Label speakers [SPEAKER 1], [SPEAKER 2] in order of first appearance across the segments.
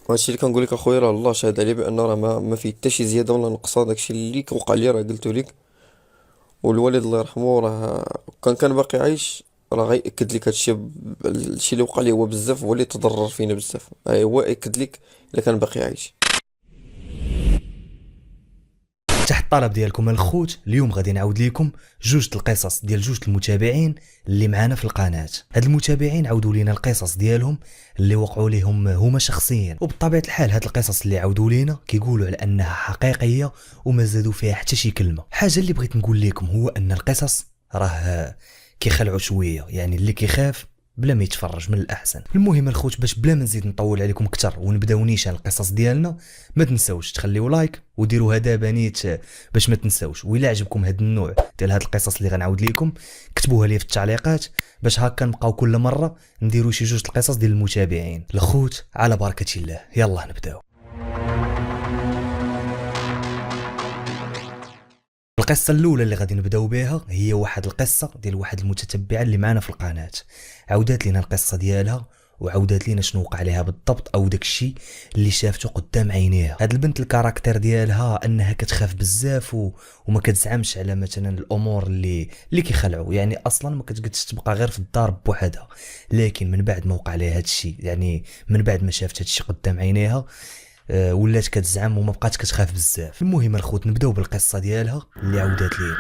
[SPEAKER 1] وهادشي اللي كنقول لك اخويا، راه الله شاهد عليه بان راه ما فيه حتى شي زياده ولا نقصان. داكشي اللي وقع لي راه قلتو لك. والوالد الله يرحمه راه كان باقي عايش، راه غيأكد لك هادشي. الشيء اللي وقع لي هو بزاف، هو اللي تضرر فينا بزاف، هو يأكد لك الا كان باقي عايش.
[SPEAKER 2] تحت الطلب ديالكم الخوت، اليوم غادي نعاود لكم جوج القصص ديال جوج المتابعين اللي معانا في القناه. هاد المتابعين عاودوا لينا القصص ديالهم اللي وقعوا لهم هما شخصيا، وبطبيعه الحال هاد القصص اللي عاودوا لينا كيقولوا على انها حقيقيه وما زادوا فيها حتى شي كلمه. حاجه اللي بغيت نقول لكم هو ان القصص راه كيخلعوا شويه، يعني اللي كيخاف بلا ما يتفرج من الاحسن. المهم الخوت، باش بلا ما نزيد نطول عليكم اكثر ونبداو نيشان القصص ديالنا، ما تنساوش تخليو لايك وديروها دابا نيت باش ما تنساوش. وإلا عجبكم هذا النوع ديال هاد القصص اللي غنعاود لكم كتبوها لي في التعليقات، باش هكا نبقاو كل مره نديرو شي جوج القصص ديال المتابعين. الخوت على بركه الله، يلا نبداو. القصة الأولى اللي غادي نبداو بها هي واحد القصة ديال واحد المتتبعة اللي معنا في القناة. عاودات لنا القصة ديالها وعاودات لنا شنو وقع عليها بالضبط او داكشي اللي شافته قدام عينيها. هاد البنت الكاركتير ديالها انها كتخاف بزاف وما كتزعمش على مثلا الامور اللي كيخلعوا، يعني اصلا ما كتقدش تبقى غير في الدار بوحدها. لكن من بعد ما وقع لها هادشي، يعني من بعد ما شافت هادشي قدام عينيها، ولات كتزعم وما بقات كتخاف بزاف. المهم الخوت نبداو بالقصه ديالها اللي عاودات لينا.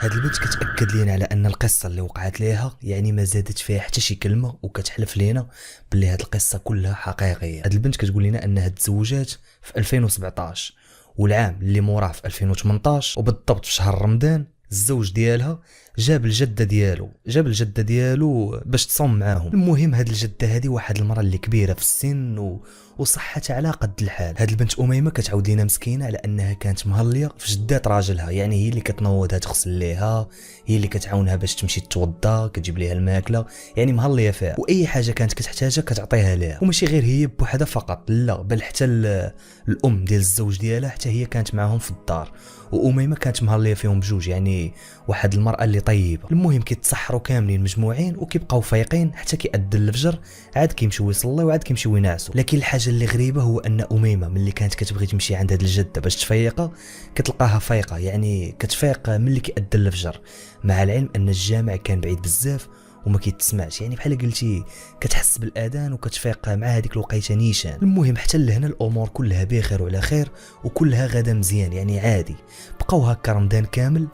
[SPEAKER 2] هاد البنت كتاكد لينا على ان القصه اللي وقعت ليها يعني ما زادت فيها حتى شي كلمه، وكتحلف لينا باللي هاد القصه كلها حقيقيه. هاد البنت كتقول لنا انها تزوجات في 2017، والعام اللي موراه في 2018، وبالضبط في شهر رمضان الزوج ديالها جاب الجده ديالو باش تصوم معاهم. المهم هاد الجده هادي واحد المراه اللي كبيره في السن وصحتها على قد الحال. هاد البنت اميمه كتعاود لينا مسكينه على انها كانت مهليه في جدات راجلها، يعني هي اللي كتنوضها تغسل ليها، هي اللي كتعاونها باش تمشي تتوضا، كتجيب ليها الماكله، يعني مهليه فيها، واي حاجه كانت كتحتاجها كتعطيها ليها. وماشي غير هي بوحدها فقط، لا بل حتى الام ديال الزوج ديالها حتى هي كانت معاهم في الدار، واميمه كانت مهليه فيهم بجوج، يعني واحد المراه اللي طيبه. المهم كيتسحروا كاملين مجموعين وكيبقاو فايقين حتى كيأذن الفجر، عاد كيمشيو يصليو وعاد كيمشيو ينعسوا. لكن الحاجه اللي غريبه هو ان اميمه ملي كانت كتبغي تمشي عند هاد الجده باش تفيقها كتلقاها فايقه، يعني كتفيق ملي كيأذن الفجر، مع العلم ان الجامع كان بعيد بزاف وما كيتسمعش، يعني بحال قلتي كتحس بالاذان وكتفيق مع هذيك الوقيته نيشان. المهم حتى لهنا الامور كلها بخير وعلى خير وكلها غادا مزيان، يعني عادي. بقاو هكا رمضان كامل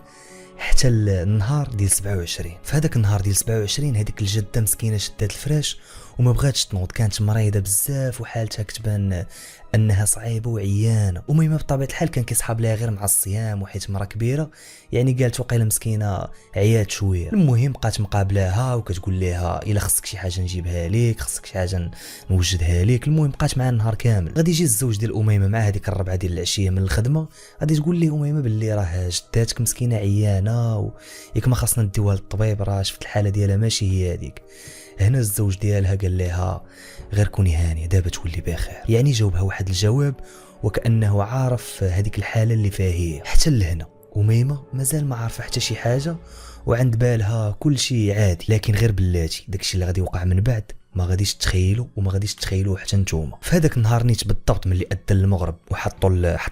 [SPEAKER 2] حتى النهار ديال 27. في هذاك النهار ديال 27 هذيك الجده مسكينه شدات الفراش وما بغاتش تنوض، كانت مريضه بزاف وحالتها كتبان انها صعيبه وعيانه. وميمه بطبيعه الحال كان كيصحاب لها غير مع الصيام، وحيت مرا كبيره يعني قالت وقيله مسكينه عيات شويه. المهم بقات مقابلاها وكتقول لها الا خصك شي حاجه نجيبها ليك، خصك شي حاجه نوجدها ليك. المهم بقات معها النهار كامل. غادي يجي الزوج ديال اميمه مع هذيك الربعه ديال العشيه من الخدمه، غادي تقول ليه اميمه باللي راه جداتك مسكينه عيانه وياك ما خاصنا نديوها للطبيب، راه شفت الحاله ديالها ماشي هي هذيك. هنا الزوج ديالها قال لها غير كوني هانيه دابا تولي بخير، يعني جاوبها واحد الجواب وكانه عارف هذيك الحاله اللي فيها هي. حتى لهنا أميمة مازال ما عارفه حتى شي حاجه وعند بالها كل شيء عادي، لكن غير بلاتي داكشي اللي غادي يوقع من بعد ما غاديش تتخيلوا وما غاديش تتخيلوه حتى نتوما. في هذاك النهار نيت بالضبط ملي اذن المغرب وحطوا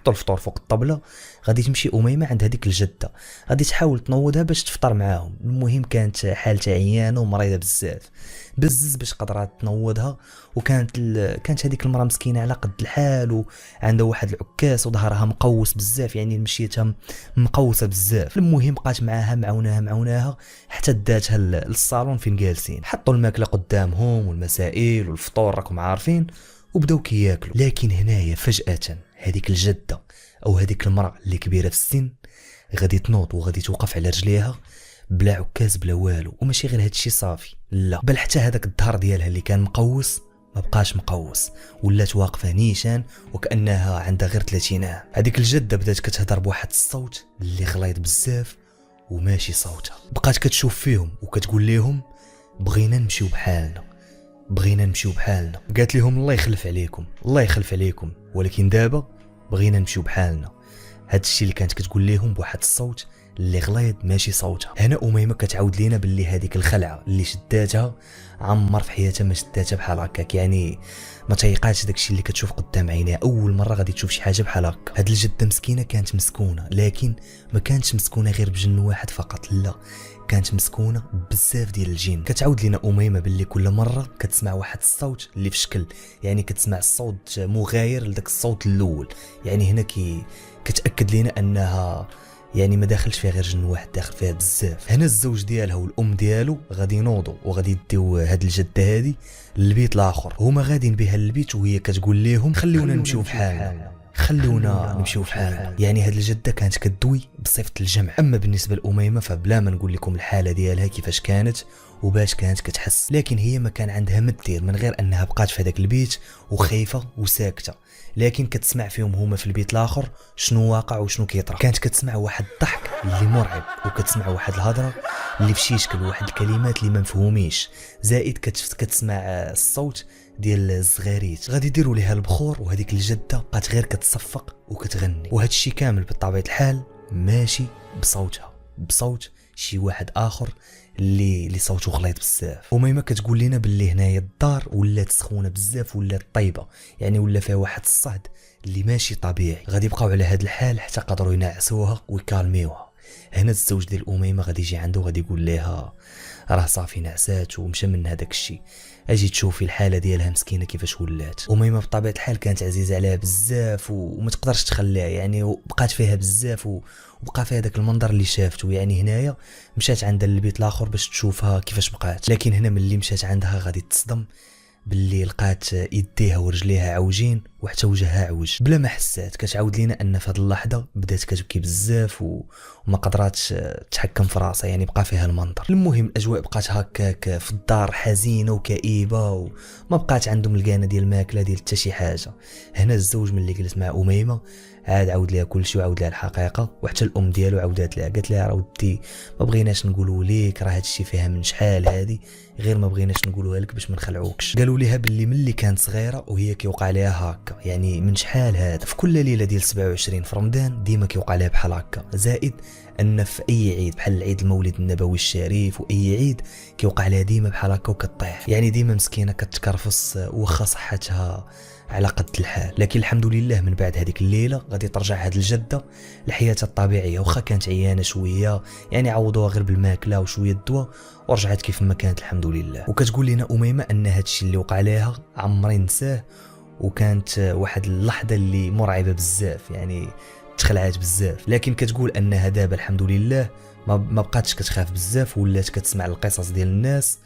[SPEAKER 2] الفطور فوق الطبله، غادي تمشي اميمه عند هذيك الجده، غادي تحاول تنوضها باش تفطر معاهم. المهم كانت حالتها عيانه ومريضه بزاف بزز باش قدرات تنوضها، كانت هذيك المراه مسكينه على قد الحال وعندها واحد العكاس وظهرها مقوس بزاف، يعني مشيتها مقوسه بزاف. المهم بقات معاها معوناها حتى داتها للصالون فين جالسين، حطوا الماكله قدامهم والمسائل والفطور راكم عارفين، وبداو كياكلوا. لكن هنايا فجاه هذيك الجده او هذيك المراه اللي كبيره في السن غادي تنوض وغادي توقف على رجليها بلا عكاز بلا والو. وماشي غير هادشي صافي، لا بل حتى هذاك الظهر ديالها اللي كان مقوس ما بقاش مقوس، ولات واقفه نيشان وكانها عندها غير 30 عام. هذيك الجده بدات كتهضر بواحد الصوت اللي غليظ بزاف وماشي صوتها، بقات كتشوف فيهم وكتقول لهم بغينا نمشيو بحالنا. قالت لهم الله يخلف عليكم، ولكن دابا بغينا نمشيو بحالنا. هاد الشيء اللي كانت كتقول لهم بواحد الصوت اللي غليظ ماشي صوتها. هنا اميمه كتعاود لينا باللي هذيك الخلعه اللي شداتها عمر في حياتها ما شداتها بحال هكاك، يعني ما تيقاتش داكشي اللي كتشوف قدام عينيها. اول مره غادي تشوف شي حاجه بحال هكا. هاد الجده مسكينه كانت مسكونه، لكن ما كانتش مسكونه غير بجن واحد فقط، لا كانت مسكونه بزاف ديال الجن. كتعاود لينا اميمه باللي كل مره كتسمع واحد الصوت اللي في شكل، يعني كتسمع الصوت مغاير لذاك الصوت الاول. يعني هنا كتاكد لينا انها يعني ما داخلش فيها غير جن واحد، داخل فيها بزاف. هنا الزوج ديالها والام ديالو غادي ينوضوا وغادي يديو هاد الجده هادي للبيت الاخر. هما غاديين بها للبيت وهي كتقول لهم خليونا نمشيو بحالنا، خلونا نمشيو بحالنا. يعني هاد الجده كانت كدوي بصفه الجمع. اما بالنسبه لاميمه فبلا ما نقول لكم الحاله ديالها كيفاش كانت وباش كانت كتحس، لكن هي ما كان عندها ما دير من غير انها بقات في هذاك البيت وخايفه وساكته، لكن كتسمع فيهم هما في البيت الاخر شنو واقع وشنو كيطرا. كانت كتسمع واحد الضحك اللي مرعب، وكتسمع واحد الهضره اللي في شيشكل، واحد الكلمات اللي ما مفهوميش، زائد كتسمع الصوت ديال الزغاريت. غادي يديروا ليها البخور، وهذيك الجده بقات غير كتصفق وكتغني. وهذا الشيء كامل بطبيعه الحال ماشي بصوتها، بصوت شي واحد اخر اللي صوته غليظ بزاف. اميمه كتقول لنا باللي هنايا الدار ولات سخونه بزاف، ولات طيبه، يعني ولا فيها واحد الصهد اللي ماشي طبيعي. غادي يبقاو على هذا الحال حتى قدروا ينعسوها ويكالميوها. هنا الزوج ديال اميمه غادي يجي عنده وغادي يقول لها راه صافي نعسات ومشى من هذاك الشيء، اجي تشوفي الحاله ديالها مسكينه كيفاش ولات. اميمه بطبيعه الحال كانت عزيزه عليها بزاف وما تقدرش تخليها، يعني وبقات فيها بزاف وبقى فيها داك المنظر اللي شافته. يعني هنايا مشات عندها للبيت الاخر باش تشوفها كيفاش بقات، لكن هنا ملي مشات عندها غادي تصدم باللي لقات يديها ورجليها عوجين وحتى وجهها عوج بلا ما حسات. كتعاود لينا ان في هذه اللحظه بدات كتبكي بزاف وما قدراتش تحكم في راسها، يعني بقى فيها المنظر. المهم الاجواء بقات هكاك في الدار حزينه وكئيبه، وما بقات عندهم الكانه ديال الماكله ديال حتى شي حاجه. هنا الزوج ملي جلس مع اميمه عاود ليها كل شيء وعاود لها الحقيقه، وحتى الام ديالو عاودات لها قالت لها راه ودي ما بغيناش نقولوا ليك، راه هادشي فيها من شحال هادي، غير ما بغيناش نقولوها لك باش ما نخلعوكش. قالوا ليها باللي ملي كانت صغيره وهي كيوقع ليها هكا، يعني من شحال هذا في كل ليله ديال 27 في رمضان ديما كيوقع لها بحال هكا. زائد ان في اي عيد بحال عيد المولد النبوي الشريف واي عيد كيوقع لها ديما بحال هكا وكطيح، يعني ديما مسكينه كتكرفص واخا صحتها على قد الحال. لكن الحمد لله من بعد هذيك الليله غادي ترجع هاد الجده لحياتها الطبيعيه، واخا كانت عيانه شويه، يعني عوضوها غير بالماكله وشويه الدواء ورجعت كيف ما كانت الحمد لله. وكتقول لنا اميمه ان هادشي اللي وقع لها عمري نساه، وكانت واحد اللحظه اللي مرعبه بزاف، يعني تخلعات بزاف. لكن كتقول انها دابا الحمد لله ما بقاتش كتخاف بزاف، ولات كتسمع القصص ديال الناس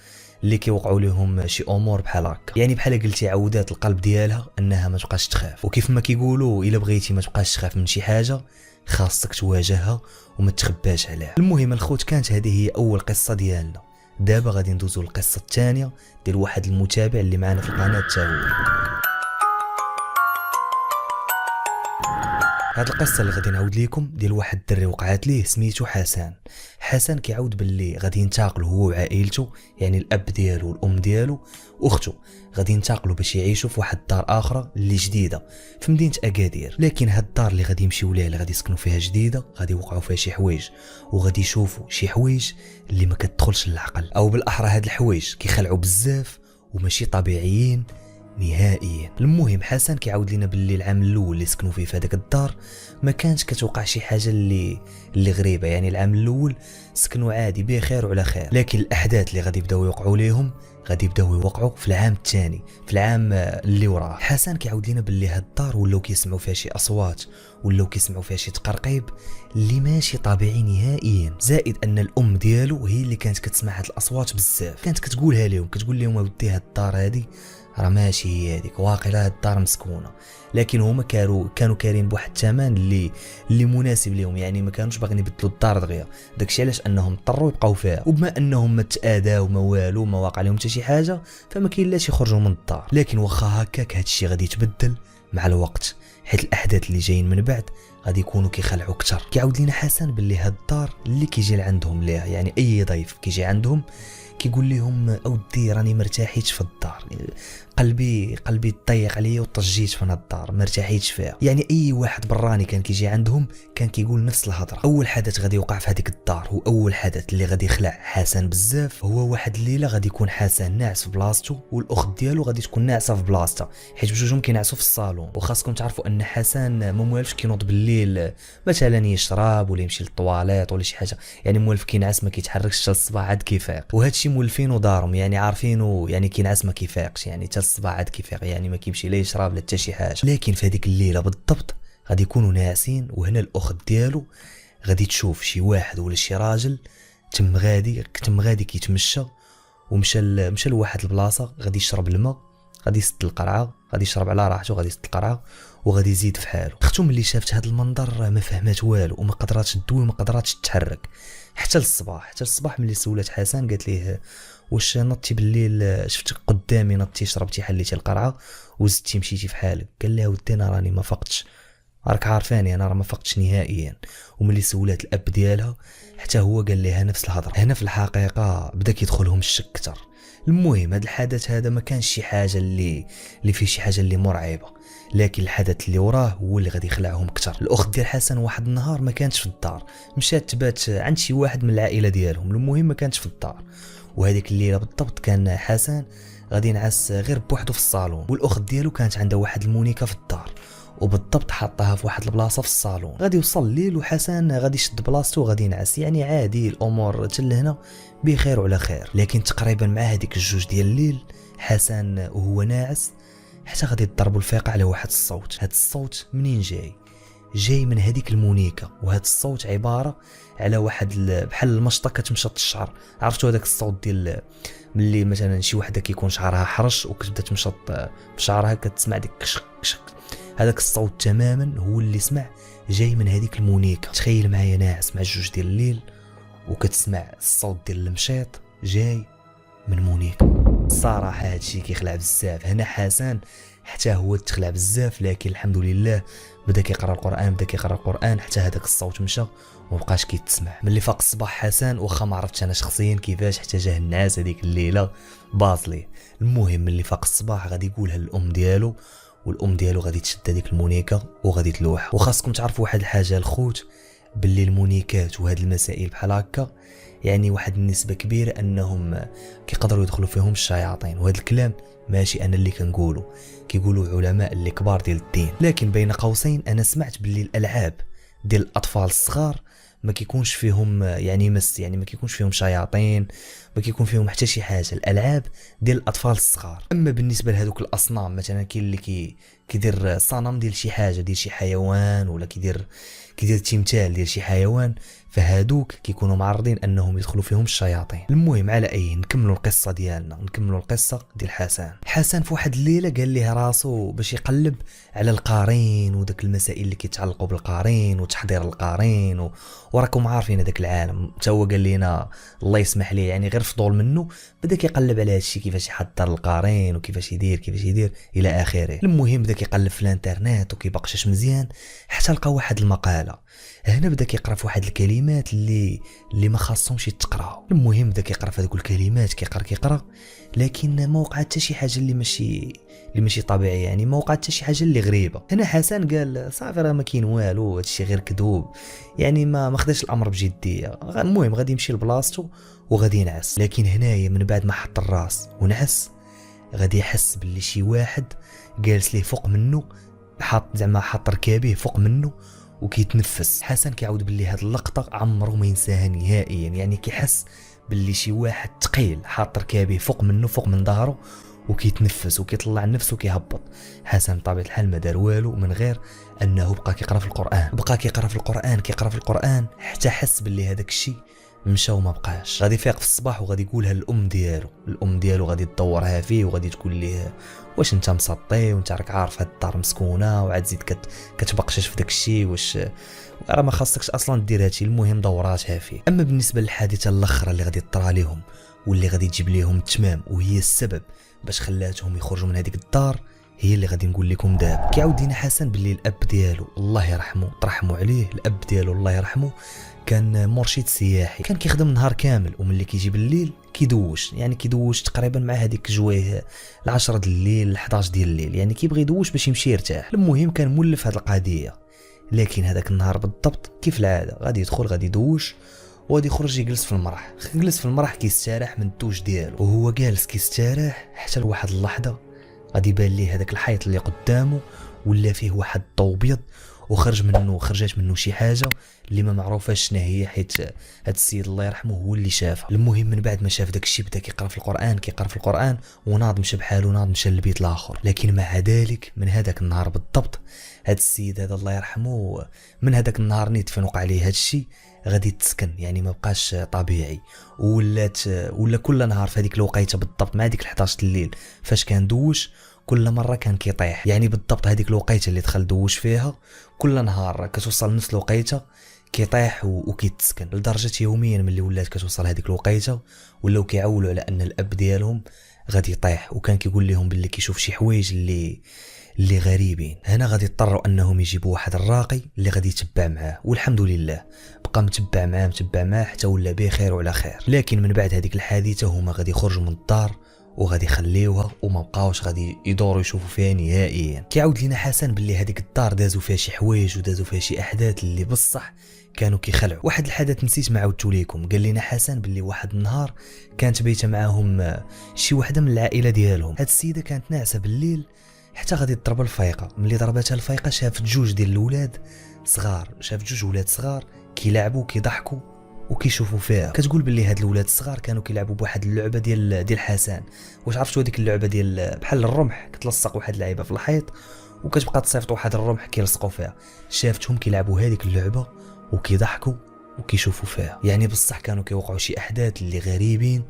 [SPEAKER 2] اللي كيوقعوا لهم شي امور بحال هكا، يعني بحال قلتي عودات القلب ديالها انها ما تبقاش تخاف. وكيف ما كيقولوا الا بغيتي ما تبقاش تخاف من شي حاجه خاصك تواجهها وما تخباش عليها. المهم الخوت كانت هذه هي اول قصه ديالنا. دابا غادي ندوزو للقصه الثانيه ديال واحد المتابع اللي معنا في القناه حتى هو. هاد القصه اللي غادي نعاود لكم ديال واحد الدري وقعات ليه سميتو حسن. حسن كيعاود باللي غادي ينتقل هو وعائلته، يعني الاب ديالو والام ديالو واخته، غادي ينتقلوا باش يعيشوا في واحد الدار اخرى اللي جديده في مدينه اكادير. لكن هاد الدار اللي غادي يمشيو ليها اللي غادي يسكنوا فيها جديده غادي يوقعوا فيها شي حوايج، وغادي يشوفوا شي حوايج اللي ما كتدخلش للعقل، او بالاحرى هاد الحوايج كيخلعوا بزاف وماشي طبيعيين نهائيا. المهم حسن كيعاود لنا باللي العام الاول اللي سكنوا فيه في هذاك الدار ما كانش كتوقع شي حاجه اللي غريبه، يعني العام الاول سكنوا عادي بخير وعلى خير. لكن الاحداث اللي غادي يبداو يوقعوا ليهم غادي يبداو يوقعوا في العام الثاني، في العام اللي وراه. حسن كيعاود لنا باللي هاد الدار ولاو كيسمعوا فيها شي اصوات، ولاو كيسمعوا فيها شي تقرقيب اللي ماشي طبيعي نهائيا. زائد ان الام ديالو هي اللي كانت كتسمع هاد الاصوات بزاف، كانت كتقولها لهم، كتقول لهم اودي هاد الدار هادي راه ماشي هي هذيك، واقيلا هاد الدار مسكونه. لكن هما كانوا كارين بواحد الثمن اللي مناسب لهم، يعني ما كانوش باغيين يبدلوا الدار دغيا. داكشي علاش انهم اضطروا يبقاو فيها، وبما انهم ما تاذاو ما والو ما واقع لهم حتى شي حاجه فما كاين لاش يخرجوا من الدار. لكن واخا هكاك هادشي غادي يتبدل مع الوقت، حيت الاحداث اللي جايين من بعد غادي يكونوا كيخلعوا اكثر. كيعاود لنا حسن باللي هاد الدار اللي كيجي لعندهم ليها، يعني اي ضيف كيجي عندهم كيقول لهم اودي راني مرتاحيتش في الدار، قلبي ضيق عليا وطجيت في الدار ما ارتاحيتش فيها. يعني اي واحد براني كان كيجي عندهم كان كيقول نفس الهضره. اول حدث غادي يوقع في هذيك الدار هو اول حدث اللي غادي يخلع حسن بزاف، هو واحد الليله غادي يكون حسن ناعس في بلاصتو والاخت ديالو غادي تكون ناعسه في بلاصتها، حيت بجوجهم كينعسوا في الصالون. وخاصكم تعرفوا ان حسن ما موالفش كينوض بالليل مثلا يشرب ولا يمشي للطواليت ولا شي حاجه، يعني موالف كينعس ما كيتحركش حتى الصباح عاد كيفيق. وهذا الشيء مولفينو دارهم، يعني عارفينه يعني كينعس ما كيفيقش، يعني حتى الصباح عاد كيفيق، يعني ما كيمشي لا يشرب لا حتى شي حاجه. لكن في هذيك الليله بالضبط غادي يكونوا ناعسين، وهنا الاخت ديالو غادي تشوف شي واحد ولا شي راجل تم غادي كيتمشى، مشى لواحد البلاصه غادي يشرب الماء، غادي يسد القرعه، غادي يشرب على راحته، غادي يسد القرعه وغادي يزيد في حاله. اختو ملي شافت هذا المنظر ما فهمات والو وما قدراتش تدوي وما قدراتش تتحرك حتى الصباح ملي سولات حسن قالت ليه واش نطتي بالليل شفتك قدامي نطتي شربتي حليتي القرعه وزدتي مشيتي في حالك؟ قال لها ودي انا راني ما فقتش، راك عارفاني انا راه ما فقتش نهائيا. وملي سولات الاب ديالها حتى هو قال لها نفس الهضره. هنا في الحقيقه بدا كيدخلهم الشك اكثر. المهم هذا الحدث هذا ما كانش شي حاجه اللي فيه شي حاجه اللي مرعبه، لكن الحدث اللي وراه هو اللي غادي يخلعهم اكثر. الاخت ديال حسن واحد النهار ما كانتش في الدار، مشات تبات عند شي واحد من العائله ديالهم. المهم ما كانتش في الدار، وهذيك الليله بالضبط كان حسن غادي ينعس غير بوحده في الصالون، والاخت ديالو كانت عندها واحد المونيكا في الدار وبالضبط حطها في واحد البلاصه في الصالون. غادي يوصل الليل وحسن غادي يشد بلاصتو وغادي ينعس، يعني عادي الامور حتى لهنا بخير وعلى خير. لكن تقريبا مع هذيك الجوج ديال الليل حسن وهو ناعس حتى غادي يضربوا الفيقه على واحد الصوت. هذا الصوت منين جاي من هذيك المونيكا، وهذا الصوت عباره على واحد بحال المشطه كتمشط الشعر. عرفتوا هذاك الصوت ديال ملي مثلا شي وحده كيكون شعرها حرش وكتبدا تمشط بشعرها كتسمع ديك كشك كشك، هذاك الصوت تماما هو اللي سمع جاي من هذيك المونيكا. تخيل معايا ناعس مع الجوج ديال الليل وكتسمع الصوت ديال المشيط جاي من مونيكا. الصراحه هادشي كيخلع بزاف. هنا حسن حتى هو تخلع بزاف، لكن الحمد لله بدا كيقرا القران حتى هذاك الصوت مشى ومبقاش كيتسمع. ملي فاق الصباح حسن واخا ما عرفتش انا شخصيا كيفاش حتى جاه النعاس هذيك الليله باصلي. المهم ملي فاق الصباح غادي يقولها للام ديالو، والام ديالو غادي تشد هذيك المونيكا وغادي تلوحها. وخاصكم تعرفوا واحد الحاجه الخوت، باللي المونيكات وهاد المسائل بحال هكا يعني واحد النسبه كبيره انهم كيقدروا يدخلوا فيهم الشياطين. وهذا الكلام ماشي انا اللي كنقوله، كيقولوا علماء اللي كبار ديال الدين. لكن بين قوسين انا سمعت باللي الالعاب ديال الاطفال الصغار ما كيكونش فيهم يعني مس، يعني ما كيكونش فيهم شياطين، ما كيكون فيهم حتى شي حاجه، الالعاب ديال الاطفال الصغار. اما بالنسبه لهذوك الاصنام مثلا كاين اللي كيدير صنم ديال شي حاجه ديال شي حيوان، ولا كيدير تمثال ديال شي حيوان، فهادوك كيكونوا معرضين انهم يدخلوا فيهم الشياطين. المهم على اي نكملوا القصه ديالنا، نكملوا القصه ديال حسن في واحد الليله قال ليه راسو باش يقلب على القارين وداك المسائل اللي كيتعلقوا بالقارين وتحضير القارين وراكم عارفين هذاك العالم. حتى هو قال لنا الله يسمح ليه يعني غير فضول منه بدا كيقلب على هادشي كيفاش يحضر القارين وكيفاش يدير الى اخره. المهم بدا كيقلب في الانترنت وكيبقشش مزيان حتى لقى واحد المقاله. هنا بدا كيقرا في واحد الكلمات اللي ما خاصهمش يتقراو. المهم بدا كيقرا في هذوك الكلمات كيقرا لكن ما وقعت حتى شي حاجه اللي ماشي طبيعيه، يعني ما وقعت حتى شي حاجه اللي غريبه. هنا حسن قال صافي راه ما كاين والو، هادشي غير كذوب، يعني ما خداش الامر بجديه. المهم غادي يمشي لبلاصتو وغادي ينعس. لكن هنايا من بعد ما حط الراس ونعس غادي يحس باللي شي واحد جالس ليه فوق منه، حاط ركابيه فوق منه وكيتنفس. حسن كيعاود باللي هاد اللقطه عمره ما ينساها نهائيا، يعني كيحس باللي شي واحد ثقيل حاط ركابيه فوق منه فوق من ظهره وكيتنفس وكيطلع النفس وكيهبط. حسن بطبيعه الحال ما دار والو من غير انه بقى كيقرا في القران حتى حس باللي هذاك الشيء مشى وما بقاش. غادي يفيق في الصباح وغادي يقولها للام ديالو غادي تدورها فيه وغادي تقول ليه واش انت مسطي وانت راك عارف هاد الدار مسكونه وعاد زيد كتبقشش في داك الشيء، واش راه ما خاصكش اصلا دير هادشي. المهم دوراتها فيه. اما بالنسبه للحادثه الاخرى اللي غادي تطرى لهم واللي غادي تجيب لهم التمام وهي السبب باش خلاتهم يخرجوا من هذيك الدار، هي اللي غادي نقول لكم دابا. كيعاود لينا حسن باللي الاب ديالو الله يرحمه ترحموا عليه، الاب ديالو الله يرحمه كان مرشد سياحي، كان كيخدم نهار كامل وملي كيجي بالليل كيدوش، يعني كيدوش تقريبا مع هذيك جويه 10 د الليل 11 ديال الليل، يعني كيبغي يدوش باش يمشي يرتاح. المهم كان مولف هذه القضيه، لكن هذاك النهار بالضبط كيف العاده غادي يدخل غادي يدوش وغادي يخرج يجلس في المرح. جلس في المرح كيستراح من الدوش ديالو، وهو جالس كيستراح حتى لواحد اللحظه غادي يبان ليه هذاك الحيط اللي قدامه ولا فيه واحد الضو ابيض، خرجت منه شي حاجه اللي ما معروفاش شنو هي، حيت هذا السيد الله يرحمه هو اللي شافها. المهم من بعد ما شاف داك الشيء بدا كيقرا في القران وناض مشى بحاله، ناض مشى للبيت الاخر. لكن مع ذلك من هذاك النهار بالضبط هذا السيد هذا الله يرحمه من هذاك النهار نيت فين وقع عليه هذا الشيء غادي تسكن، يعني ما بقاش طبيعي. ولا كل نهار في هذيك الوقيته بالضبط مع ديك 11 الليل فاش كان دوش كل مره كان كيطيح، يعني بالضبط هذيك الوقيته اللي دخل دوش فيها كل نهار كتوصل نفس الوقيته كيطيح وكيتسكن، لدرجه يوميا ملي ولات كتوصل هذيك الوقيته ولاو كيعولوا على ان الاب ديالهم غادي يطيح، وكان كيقول لهم باللي كيشوف شي حوايج اللي غريبين. هنا غادي يضطروا انهم يجيبوا واحد الراقي اللي غادي يتبع معاه، والحمد لله بقى متبع معاه حتى ولا بخير وعلى خير. لكن من بعد هذيك الحادثه هما غادي يخرجوا من الدار وغادي يخليوها وما بقاوش غادي يدوروا يشوفوا فيها نهائيا. كيعاود لينا حسن باللي هذيك الدار دازوا فيها شي حوايج ودازوا فيها شي احداث اللي بصح كانوا كيخلعوا. واحد الحدث نسيت ما عاودتو ليكم، قال لنا حسن باللي واحد النهار كانت بايته معاهم شي وحده من العائله ديالهم. هاد السيده كانت ناعسه بالليل حتى غادي تضرب الفيقه، ملي ضربتها الفيقه شافت جوج ديال الاولاد صغار، شافت جوج ولاد صغار كيلعبوا كيضحكوا وكيشوفوا فيها. كتقول باللي هاد الاولاد الصغار كانوا كيلعبوا بواحد اللعبه ديال حسن. واش عرفتوا هذيك اللعبه ديال بحال الرمح كتلصق واحد اللعيبه في الحيط وكتبقى تصيفط واحد الرمح كيلصقوا فيها؟ شافتهم كيلعبوا هذيك اللعبه وكيضحكوا وكيشوفوا فيها، يعني بصح كانوا كيوقعوا شي احداث اللي غريبين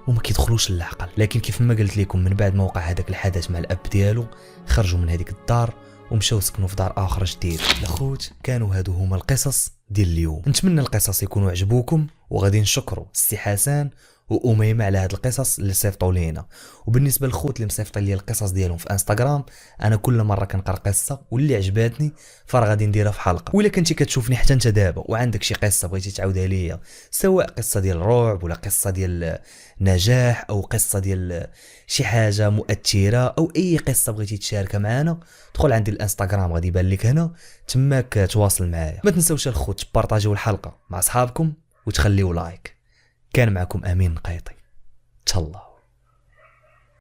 [SPEAKER 2] وما كيدخلوش للعقل. لكن كيف ما قلت لكم من بعد ما وقع هذاك الحدث مع الاب ديالو خرجوا من هذيك الدار ومشاو سكنوا في دار اخر جديد. الاخوت كانوا هادو هما القصص ديال اليوم، نتمنى القصص يكونوا عجبوكم وغادي نشكروا السي حسن وأميمة على هاد القصص اللي صيفطوا لينا. وبالنسبه للخوت اللي مصيفطين لي القصص ديالهم في انستغرام، انا كل مره كنقرا قصه واللي عجباتني فرا غادي نديرها في حلقه. ولا كنتي كتشوفني حتى انت دابا وعندك شي قصه بغيتي تعاودها ليا، سواء قصه ديال الرعب ولا قصه ديال نجاح او قصه ديال شي حاجه مؤثره او اي قصه بغيتي تشاركها معنا، دخل عندي الانستغرام غادي يبان لك هنا تماك تواصل معايا. ما تنساوش الخوت تبارطاجيو الحلقه مع اصحابكم وتخليو لايك. كان معكم امين نقيطي، تهلا.